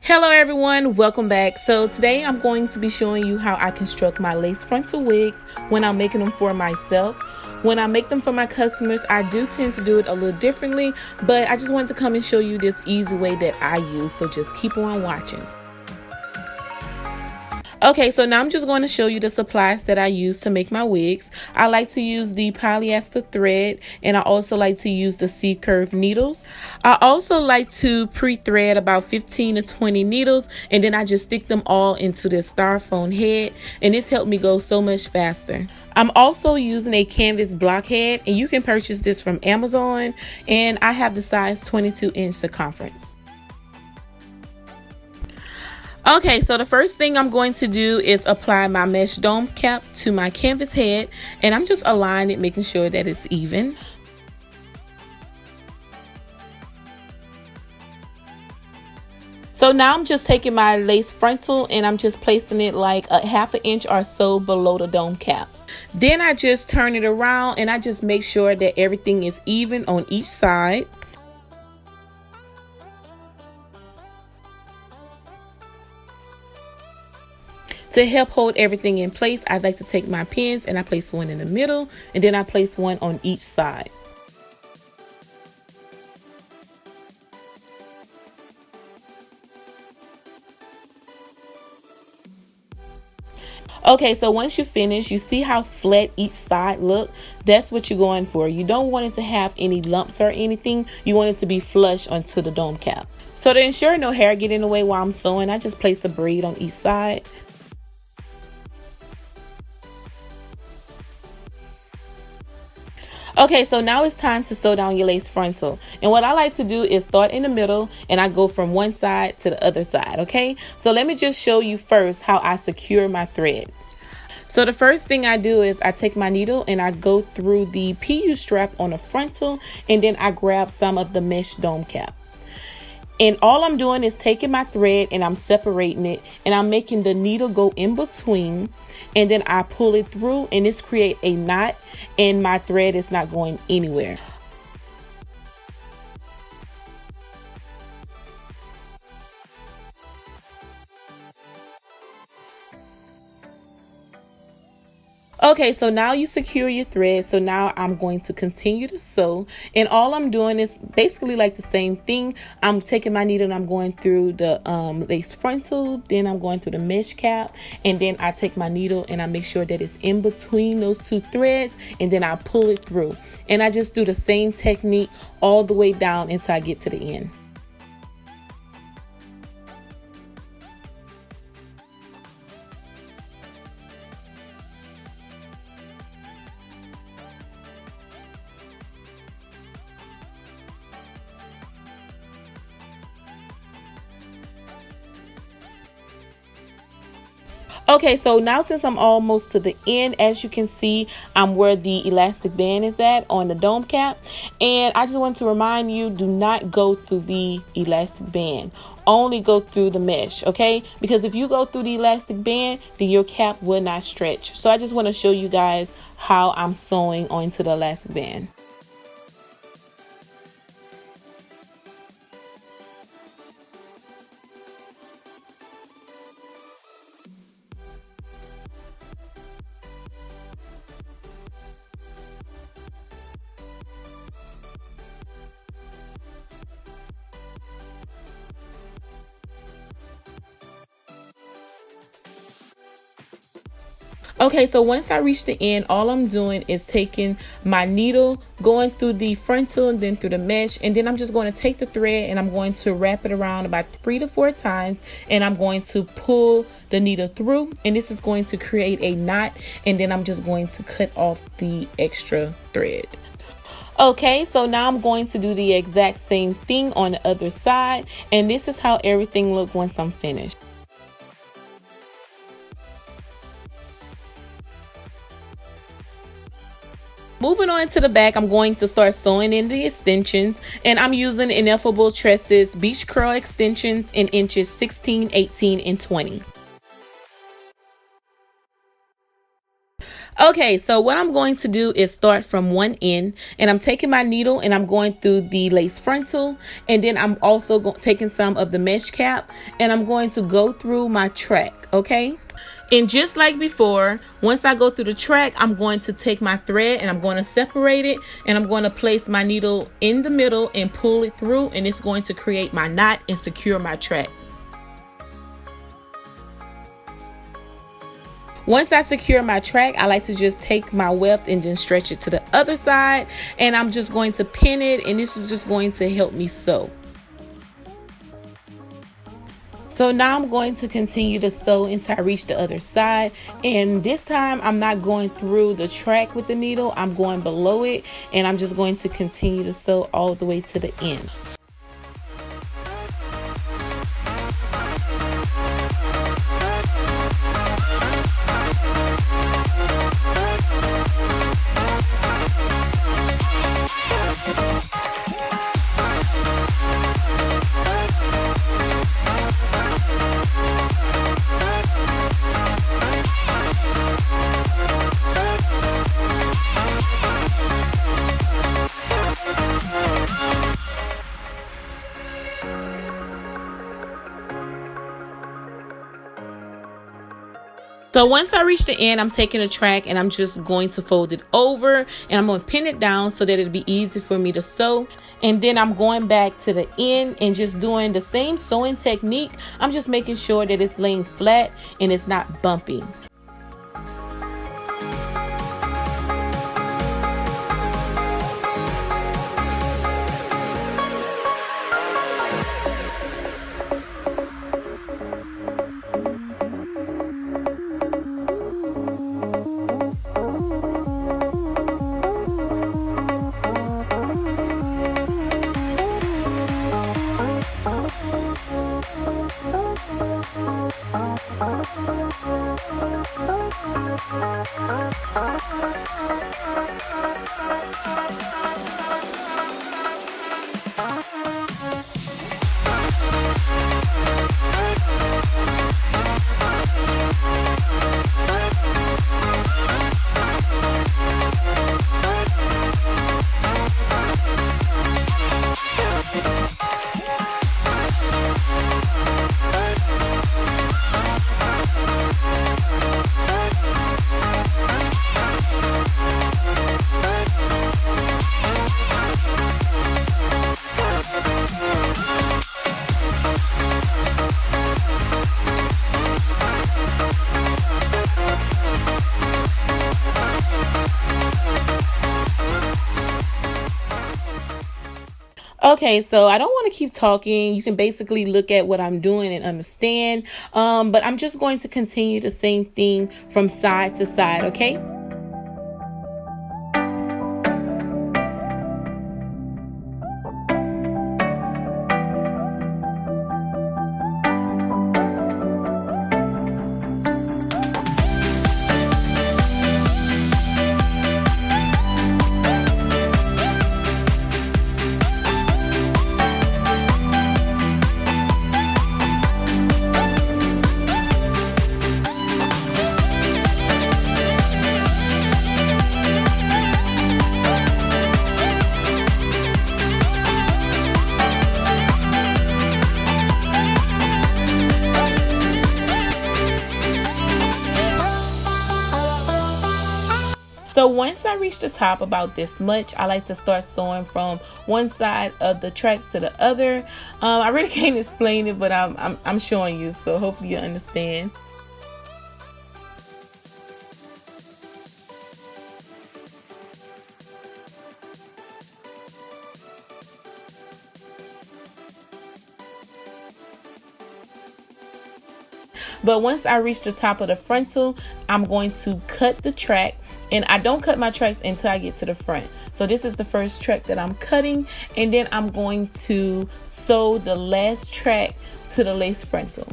Hello everyone, welcome back. So today I'm going to be showing you how I construct my lace frontal wigs when I'm making them for myself. When I make them for my customers, I do tend to do it a little differently, but I just wanted to come and show you this easy way that I use, so just keep on watching. Okay, so now I'm just going to show you the supplies that I use to make my wigs. I like to use the polyester thread, and I also like to use the C-curve needles. I also like to pre-thread about 15 to 20 needles, and then I just stick them all into this styrofoam head, and this helped me go so much faster. I'm also using a canvas blockhead, and you can purchase this from Amazon, and I have the size 22-inch circumference. Okay, so the first thing I'm going to do is apply my mesh dome cap to my canvas head, and I'm just aligning it, making sure that it's even. So now I'm just taking my lace frontal and I'm just placing it like a ½ inch or so below the dome cap. Then I just turn it around and I just make sure that everything is even on each side. To help hold everything in place, I like to take my pins and I place one in the middle, and then I place one on each side. Okay, so once you finish, you see how flat each side look? That's what you're going for. You don't want it to have any lumps or anything. You want it to be flush onto the dome cap. So to ensure no hair get in the way while I'm sewing, I just place a braid on each side. Okay, so now it's time to sew down your lace frontal. And what I like to do is start in the middle and I go from one side to the other side, okay? So let me just show you first how I secure my thread. So the first thing I do is I take my needle and I go through the PU strap on the frontal, and then I grab some of the mesh dome cap. And all I'm doing is taking my thread and I'm separating it, and I'm making the needle go in between, and then I pull it through, and this creates a knot, and my thread is not going anywhere. Okay, so now you secure your thread. So now I'm going to continue to sew, and all I'm doing is basically like the same thing. I'm taking my needle and I'm going through the lace frontal, then I'm going through the mesh cap, and then I take my needle and I make sure that it's in between those two threads, and then I pull it through, and I just do the same technique all the way down until I get to the end. Okay, so now since I'm almost to the end, as you can see, I'm where the elastic band is at on the dome cap. And I just want to remind you, do not go through the elastic band. Only go through the mesh, okay? Because if you go through the elastic band, then your cap will not stretch. So I just want to show you guys how I'm sewing onto the elastic band. Okay, so once I reach the end, all I'm doing is taking my needle, going through the frontal and then through the mesh, and then I'm just going to take the thread and I'm going to wrap it around about 3 to 4 times, and I'm going to pull the needle through, and this is going to create a knot, and then I'm just going to cut off the extra thread. Okay, so now I'm going to do the exact same thing on the other side, and this is how everything looks once I'm finished. Moving on to the back, I'm going to start sewing in the extensions, and I'm using Ineffable Tresses Beach Curl extensions in inches 16, 18, and 20. Okay, so what I'm going to do is start from one end, and I'm taking my needle and I'm going through the lace frontal, and then I'm also taking some of the mesh cap, and I'm going to go through my track, okay? And just like before, once I go through the track, I'm going to take my thread and I'm going to separate it, and I'm going to place my needle in the middle and pull it through, and it's going to create my knot and secure my track. Once I secure my track, I like to just take my weft and then stretch it to the other side, and I'm just going to pin it, and this is just going to help me sew. So now I'm going to continue to sew until I reach the other side, and this time I'm not going through the track with the needle, I'm going below it, and I'm just going to continue to sew all the way to the end. So once I reach the end, I'm taking a track and I'm just going to fold it over, and I'm going to pin it down so that it'll be easy for me to sew. And then I'm going back to the end and just doing the same sewing technique. I'm just making sure that it's laying flat and it's not bumpy. Okay, so I don't want to keep talking. You can basically look at what I'm doing and understand. But I'm just going to continue the same thing from side to side, okay? So once I reach the top about this much, I like to start sewing from one side of the tracks to the other. I really can't explain it, but I'm showing you, so hopefully you understand. But once I reach the top of the frontal, I'm going to cut the track, and I don't cut my tracks until I get to the front. So this is the first track that I'm cutting, and then I'm going to sew the last track to the lace frontal.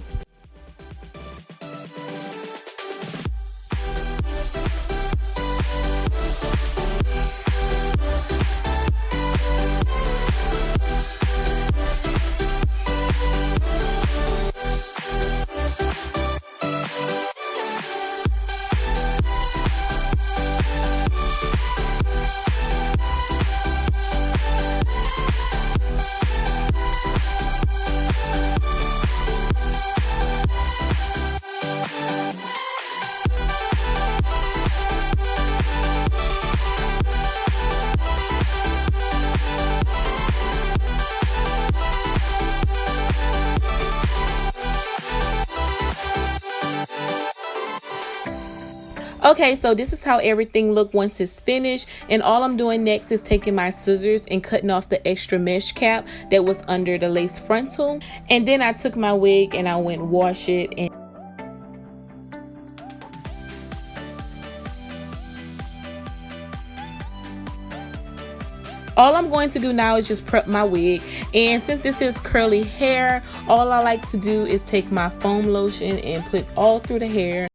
Okay, so this is how everything look once it's finished, and all I'm doing next is taking my scissors and cutting off the extra mesh cap that was under the lace frontal. And then I took my wig and I went and wash it. And all I'm going to do now is just prep my wig. And since this is curly hair, all I like to do is take my foam lotion and put all through the hair.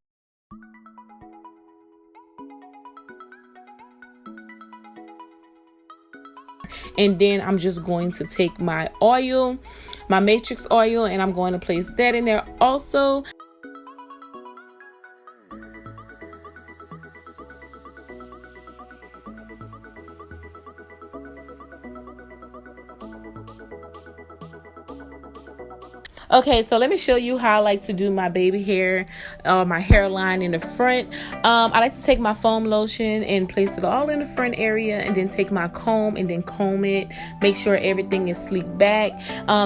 And then I'm just going to take my oil, my matrix oil, and I'm going to place that in there also. Okay, so let me show you how I like to do my baby hair, my hairline in the front. I like to take my foam lotion and place it all in the front area, and then take my comb and then comb it, make sure everything is sleek back.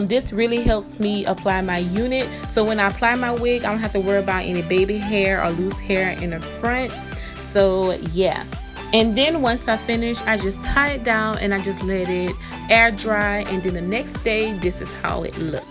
This really helps me apply my unit, so when I apply my wig, I don't have to worry about any baby hair or loose hair in the front. So yeah. And then once I finish, I just tie it down and I just let it air dry, and then the next day, this is how it looks.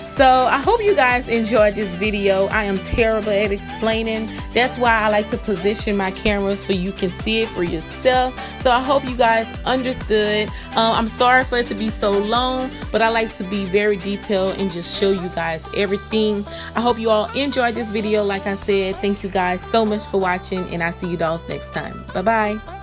So I hope you guys enjoyed this video. I am terrible at explaining. That's why I like to position my cameras so you can see it for yourself. So I hope you guys understood. I'm sorry for it to be so long, but I like to be very detailed and just show you guys everything. I hope you all enjoyed this video. Like I said, thank you guys so much for watching, and I'll see you dolls next time. Bye bye.